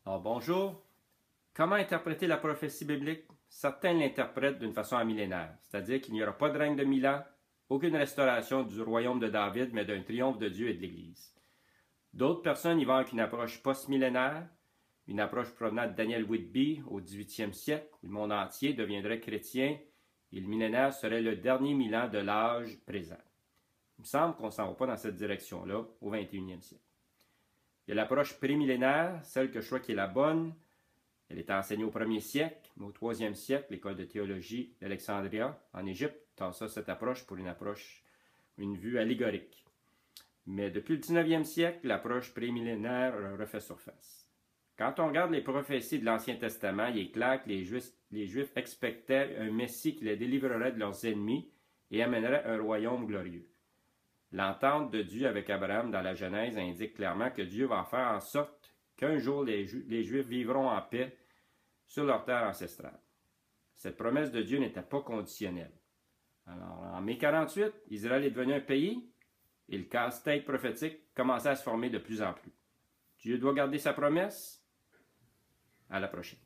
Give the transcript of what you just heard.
Alors bonjour. Comment interpréter la prophétie biblique? Certains l'interprètent d'une façon millénaire, c'est-à-dire qu'il n'y aura pas de règne de 1000 ans, aucune restauration du royaume de David, mais d'un triomphe de Dieu et de l'Église. D'autres personnes y vont avec une approche post-millénaire, une approche provenant de Daniel Whitby au 18e siècle, où le monde entier deviendrait chrétien et le millénaire serait le dernier 1000 ans de l'âge présent. Il me semble qu'on ne s'en va pas dans cette direction-là au 21e siècle. Il y a l'approche prémillénaire, celle que je crois qui est la bonne. Elle est enseignée au 1er siècle, mais au 3e siècle, l'école de théologie d'Alexandria, en Égypte, tend cette approche pour une vue allégorique. Mais depuis le 19e siècle, l'approche prémillénaire refait surface. Quand on regarde les prophéties de l'Ancien Testament, il est clair que les Juifs expectaient un Messie qui les délivrerait de leurs ennemis et amènerait un royaume glorieux. L'entente de Dieu avec Abraham dans la Genèse indique clairement que Dieu va faire en sorte qu'un jour les Juifs vivront en paix sur leur terre ancestrale. Cette promesse de Dieu n'était pas conditionnelle. Alors, en mai 48, Israël est devenu un pays et le casse-tête prophétique commençait à se former de plus en plus. Dieu doit garder sa promesse. À la prochaine.